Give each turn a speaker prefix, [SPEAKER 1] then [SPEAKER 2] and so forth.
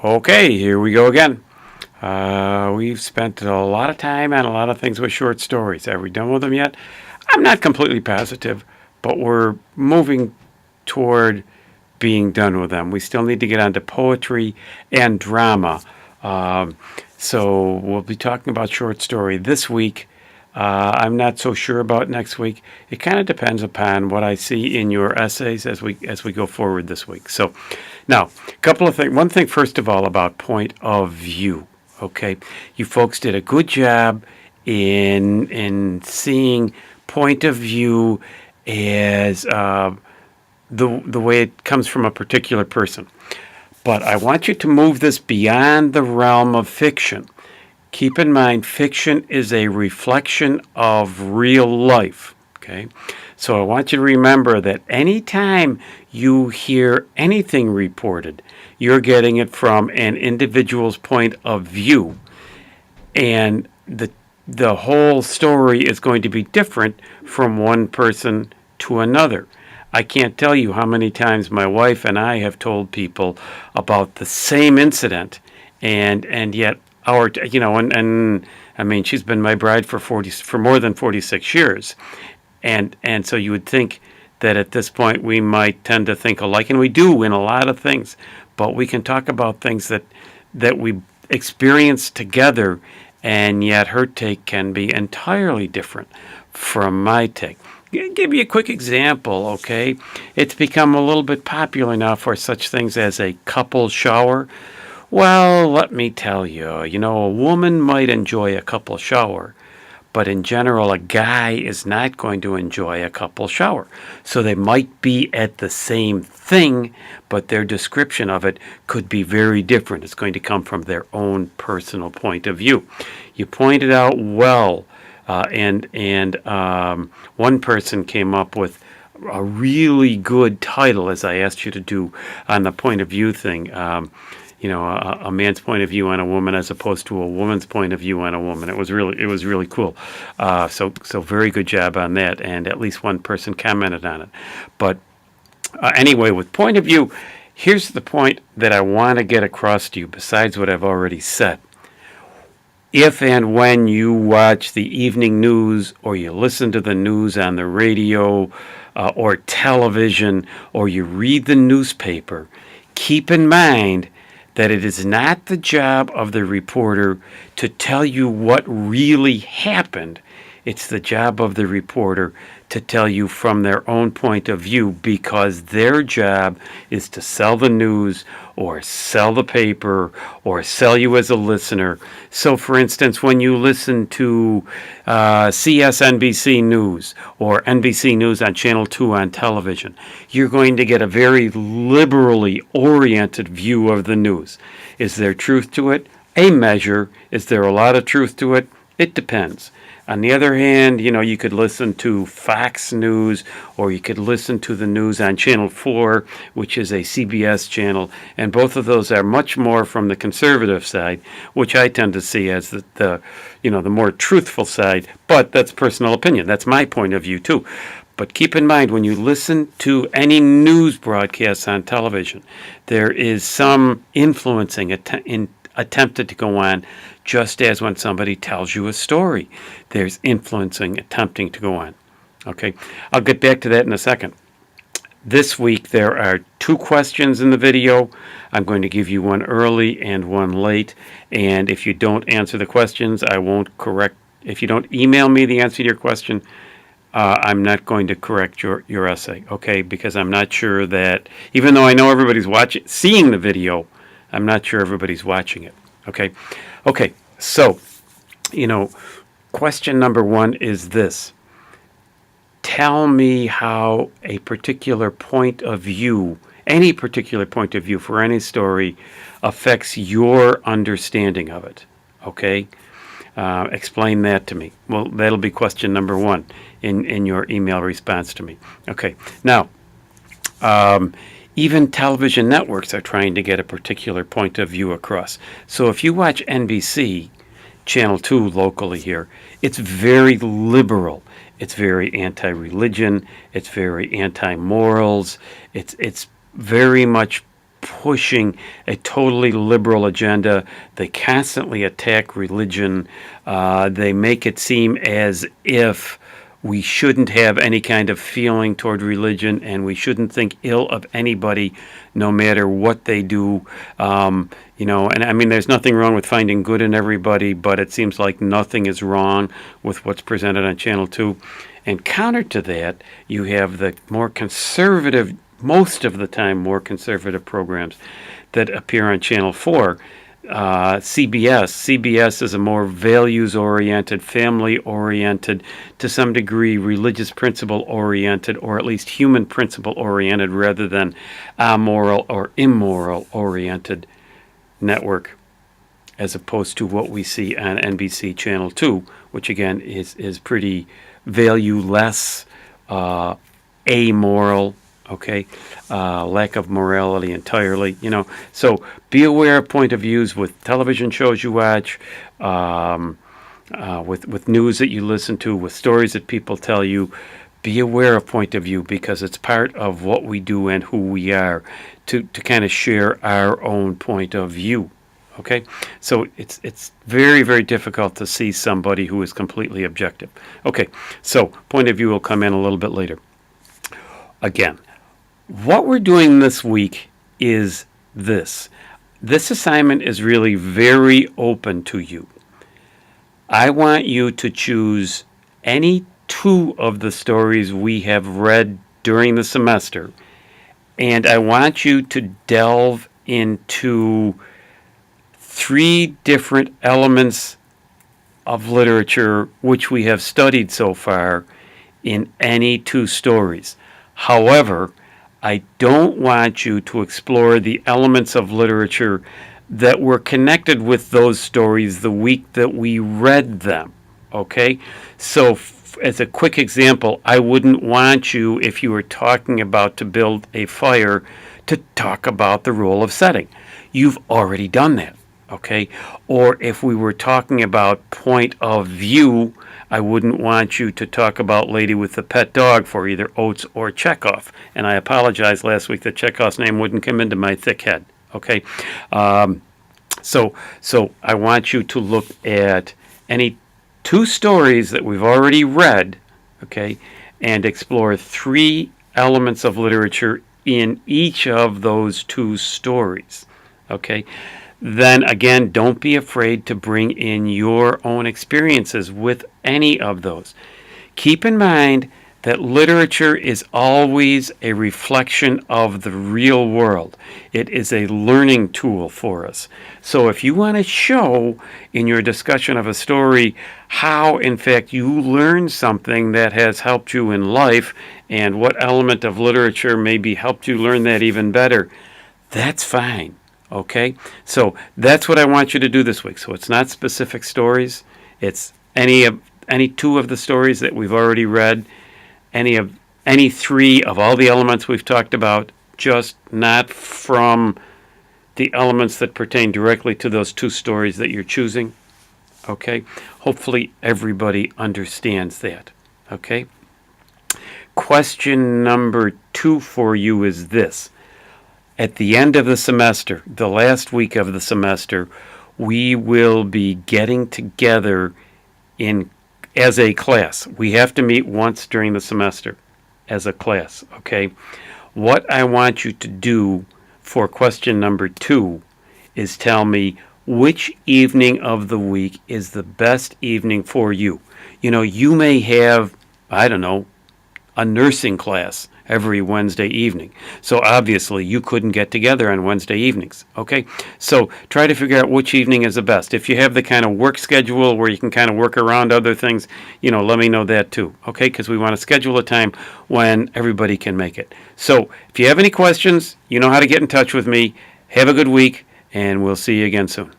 [SPEAKER 1] Okay, here we go again. We've spent a lot of time on a lot of things with short stories. Are we done with them yet? I'm not completely positive, but we're moving toward being done with them. We still need to get onto poetry and drama. Um, so we'll be talking about short story this week. I'm not so sure about next week. It kind of depends upon what I see in your essays as we go forward this week. So, now a couple of things. One thing, first of all, about point of view. Okay, you folks did a good job in seeing point of view as the way it comes from a particular person. But I want you to move this beyond the realm of fiction. Keep in mind, fiction is a reflection of real life. Okay? So I want you to remember that anytime you hear anything reported, you're getting it from an individual's point of view. And the whole story is going to be different from one person to another. I can't tell you how many times my wife and I have told people about the same incident, and yet and I mean, she's been my bride for more than 46 years, and so you would think that at this point we might tend to think alike, and we do in a lot of things, but we can talk about things that we experience together, and yet her take can be entirely different from my take. Give you a quick example, okay? It's become a little bit popular now for such things as a couple shower. Well, let me tell you, a woman might enjoy a couple shower, but in general, a guy is not going to enjoy a couple shower. So they might be at the same thing, but their description of it could be very different. It's going to come from their own personal point of view. You pointed out well, and one person came up with a really good title, as I asked you to do on the point of view thing. A man's point of view on a woman as opposed to a woman's point of view on a woman. It was really cool. So very good job on that, and at least one person commented on it. But anyway, with point of view, here's the point that I want to get across to you. Besides what I've already said, if and when you watch the evening news or you listen to the news on the radio or television or you read the newspaper, keep in mind that it is not the job of the reporter to tell you what really happened. It's the job of the reporter to tell you from their own point of view, because their job is to sell the news or sell the paper or sell you as a listener. So, for instance, when you listen to CSNBC News or NBC News on Channel 2 on television, you're going to get a very liberally oriented view of the news. Is there truth to it? A measure. Is there a lot of truth to it? It depends. On the other hand, you could listen to Fox News, or you could listen to the news on Channel 4, which is a CBS channel, and both of those are much more from the conservative side, which I tend to see as the more truthful side, but that's personal opinion. That's my point of view too. But keep in mind, when you listen to any news broadcasts on television, there is some influencing attempted to go on, just as when somebody tells you a story, there's influencing attempting to go on. Okay, I'll get back to that in a second. This week there are 2 questions in the video. I'm going to give you one early and one late, and if you don't answer the questions, I won't correct. If you don't email me the answer to your question, I'm not going to correct your essay, okay? Because I'm not sure that, even though I know everybody's seeing the video, I'm not sure everybody's watching it. Okay. So, question number 1 is this. Tell me how a particular point of view, any particular point of view for any story, affects your understanding of it. Okay? Explain that to me. Well, that'll be question number 1 in your email response to me. Okay. Now, even television networks are trying to get a particular point of view across. So if you watch NBC, Channel 2 locally here, it's very liberal. It's very anti-religion. It's very anti-morals. It's very much pushing a totally liberal agenda. They constantly attack religion. They make it seem as if we shouldn't have any kind of feeling toward religion, and we shouldn't think ill of anybody, no matter what they do. And I mean, there's nothing wrong with finding good in everybody, but it seems like nothing is wrong with what's presented on Channel 2. And counter to that, you have the more conservative, most of the time more conservative programs that appear on Channel 4. CBS is a more values-oriented, family-oriented, to some degree religious principle-oriented, or at least human principle-oriented, rather than amoral or immoral-oriented network, as opposed to what we see on NBC Channel 2, which again is pretty valueless, amoral, lack of morality entirely, So be aware of point of views with television shows you watch, with news that you listen to, with stories that people tell you. Be aware of point of view, because it's part of what we do and who we are, to kind of share our own point of view. Okay, so it's very, very difficult to see somebody who is completely objective. Okay, so point of view will come in a little bit later. Again, what we're doing this week is this. This assignment is really very open to you. I want you to choose any two of the stories we have read during the semester, and I want you to delve into 3 different elements of literature which we have studied so far in any 2 stories. However, I don't want you to explore the elements of literature that were connected with those stories the week that we read them. Okay? So, as a quick example, I wouldn't want you, if you were talking about to build a fire, to talk about the role of setting. You've already done that. Okay? Or if we were talking about point of view, I wouldn't want you to talk about Lady with the Pet Dog for either Oates or Chekhov. And I apologize last week that Chekhov's name wouldn't come into my thick head. Okay? So I want you to look at any 2 stories that we've already read, okay, and explore 3 elements of literature in each of those 2 stories. Okay? Then again, don't be afraid to bring in your own experiences with any of those. Keep in mind that literature is always a reflection of the real world. It is a learning tool for us. So if you want to show in your discussion of a story how, in fact, you learned something that has helped you in life, and what element of literature maybe helped you learn that even better, that's fine. Okay, so that's what I want you to do this week. So it's not specific stories. It's any 2 of the stories that we've already read, any 3 of all the elements we've talked about, just not from the elements that pertain directly to those 2 stories that you're choosing. Okay, hopefully everybody understands that. Okay, question number 2 for you is this. At the end of the semester, the last week of the semester, we will be getting together as a class. We have to meet once during the semester as a class, okay? What I want you to do for question number 2 is tell me which evening of the week is the best evening for you. You may have, I don't know, a nursing class every Wednesday evening. So obviously you couldn't get together on Wednesday evenings. Okay? So try to figure out which evening is the best. If you have the kind of work schedule where you can kind of work around other things, let me know that too. Okay? Because we want to schedule a time when everybody can make it. So if you have any questions, you know how to get in touch with me. Have a good week, and we'll see you again soon.